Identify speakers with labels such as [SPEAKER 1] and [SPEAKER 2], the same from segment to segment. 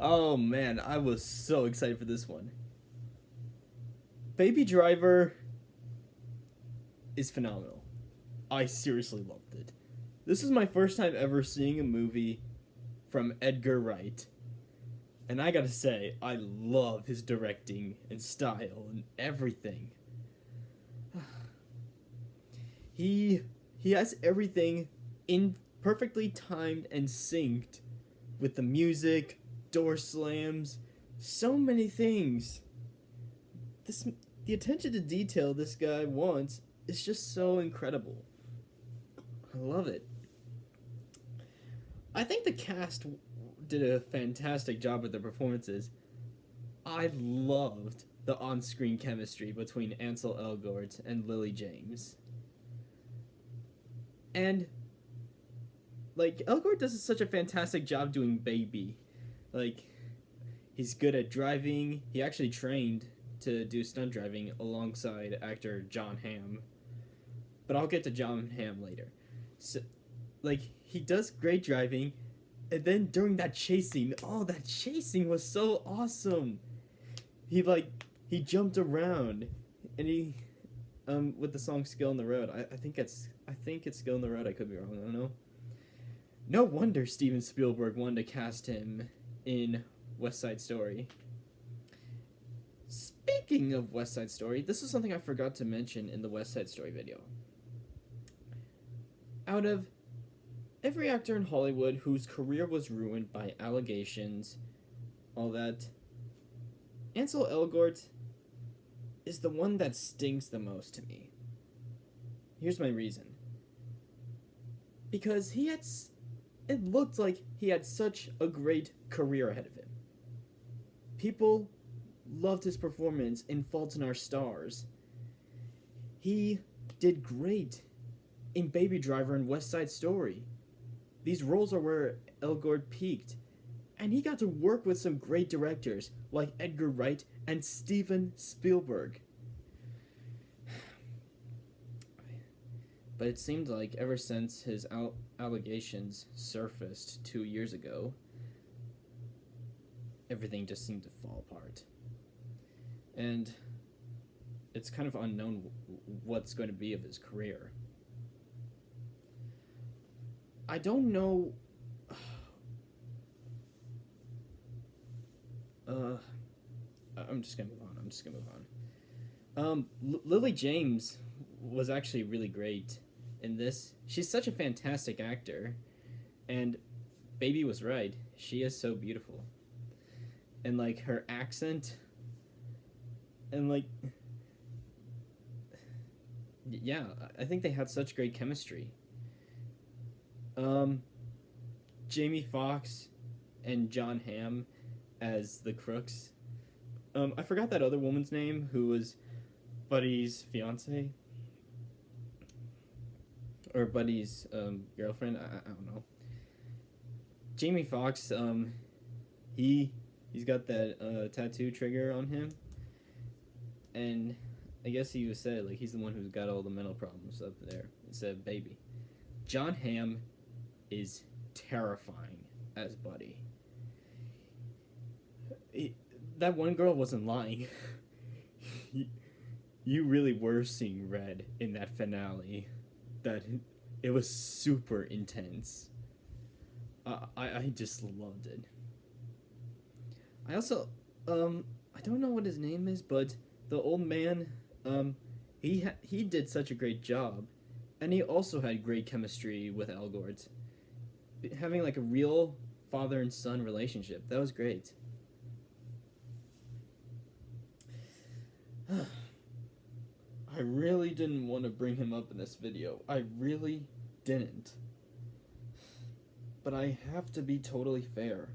[SPEAKER 1] Oh man, I was so excited for this one. Baby Driver is phenomenal. I seriously loved it. This is my first time ever seeing a movie from Edgar Wright. And I gotta say, I love his directing and style and everything. He he has everything in perfectly timed and synced with the music, door slams, so many things. This the attention to detail this guy wants is just so incredible. I love it. I think the cast did a fantastic job with their performances. I loved the on-screen chemistry between Ansel Elgort and Lily James. And like Elgort does such a fantastic job doing Baby. Like he's good at driving. He actually trained to do stunt driving alongside actor John Hamm. But I'll get to John Hamm later. So, like he does great driving, and then during that chase scene, oh, that chase scene was so awesome. He jumped around, and he with the song "Skill in the Road." I think it's "Skill in the Road." I could be wrong. I don't know. No wonder Steven Spielberg wanted to cast him in West Side Story. Speaking of West Side Story, this is something I forgot to mention in the West Side Story video. Out of every actor in Hollywood whose career was ruined by allegations, all that, Ansel Elgort is the one that stings the most to me. Here's my reason. Because it looked like he had such a great career ahead of him. People loved his performance in Fault in Our Stars. He did great in Baby Driver and West Side Story. These roles are where Elgort peaked, and he got to work with some great directors like Edgar Wright and Steven Spielberg. But it seemed like ever since his allegations surfaced 2 years ago, everything just seemed to fall apart. And it's kind of unknown what's going to be of his career. I don't know. I'm just gonna move on. Lily James was actually really great in this. She's such a fantastic actor, and Baby was right. She is so beautiful, and like her accent, and like, yeah, I think they had such great chemistry. Jamie Foxx and John Hamm as the crooks. I forgot that other woman's name who was Buddy's fiance or Buddy's girlfriend. I don't know. Jamie Foxx, he's got that tattoo trigger on him, and I guess he was said like he's the one who's got all the mental problems up there instead of Baby. John Hamm is terrifying as Buddy. That one girl wasn't lying. You really were seeing red in that finale. That it was super intense. I just loved it. I also I don't know what his name is, but the old man he did such a great job, and he also had great chemistry with Elgort. Having like a real father and son relationship. That was great. I really didn't want to bring him up in this video. I really didn't. But I have to be totally fair.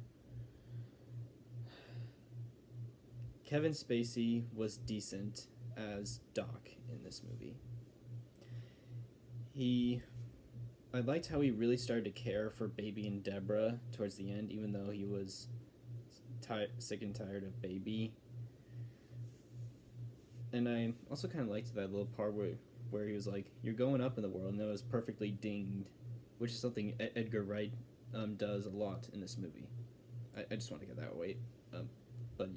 [SPEAKER 1] Kevin Spacey was decent as Doc in this movie. I liked how he really started to care for Baby and Deborah towards the end, even though he was sick and tired of Baby. And I also kind of liked that little part where he was like, "You're going up in the world," and that was perfectly dinged, which is something Edgar Wright does a lot in this movie. I just want to get that away. Um, but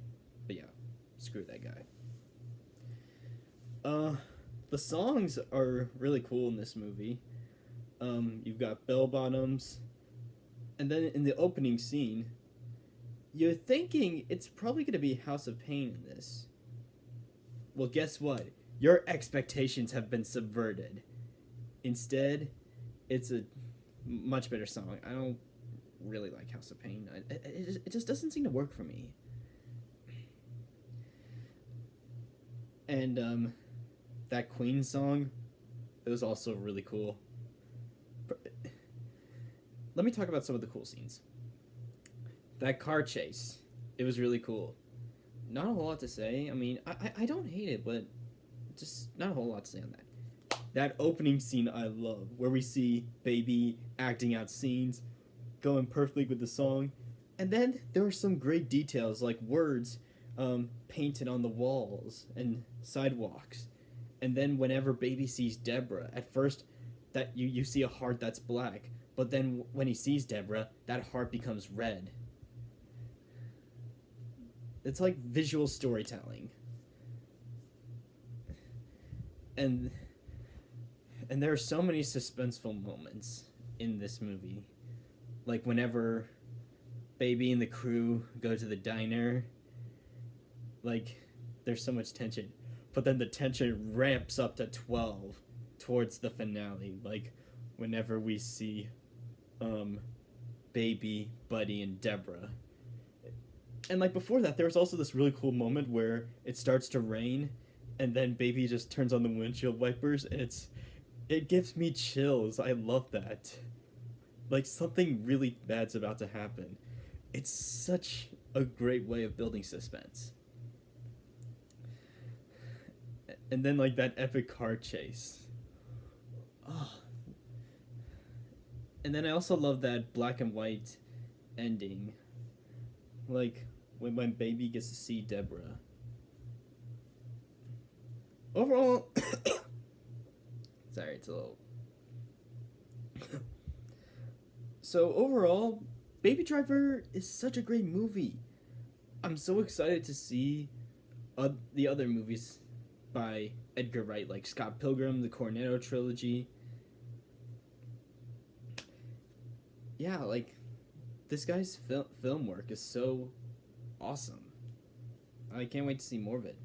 [SPEAKER 1] yeah, screw that guy. The songs are really cool in this movie. You've got bell bottoms, and then in the opening scene, you're thinking it's probably gonna be House of Pain in this. Well, guess what? Your expectations have been subverted. Instead, it's a much better song. I don't really like House of Pain. It just doesn't seem to work for me. And that Queen song, it was also really cool. Let me talk about some of the cool scenes. That car chase, it was really cool. Not a whole lot to say. I mean, I don't hate it, but just not a whole lot to say on that. That opening scene I love, where we see Baby acting out scenes, going perfectly with the song, and then there are some great details like words painted on the walls and sidewalks. And then whenever Baby sees Deborah, at first that you see a heart that's black, but then when he sees Deborah, that heart becomes red. It's like visual storytelling. And there are so many suspenseful moments in this movie. Like whenever Baby and the crew go to the diner, like there's so much tension. But then the tension ramps up to 12 towards the finale. Like whenever we see Baby, Buddy, and Deborah. And like before that, there was also this really cool moment where it starts to rain, and then Baby just turns on the windshield wipers, and it gives me chills. I love that. Like something really bad's about to happen. It's such a great way of building suspense. And then like that epic car chase. Oh. And then I also love that black and white ending. Like when Baby gets to see Deborah. Overall, sorry, it's a little. So overall, Baby Driver is such a great movie. I'm so excited to see the other movies by Edgar Wright, like Scott Pilgrim, the Cornetto trilogy. Yeah, like this guy's film work is so awesome. I can't wait to see more of it.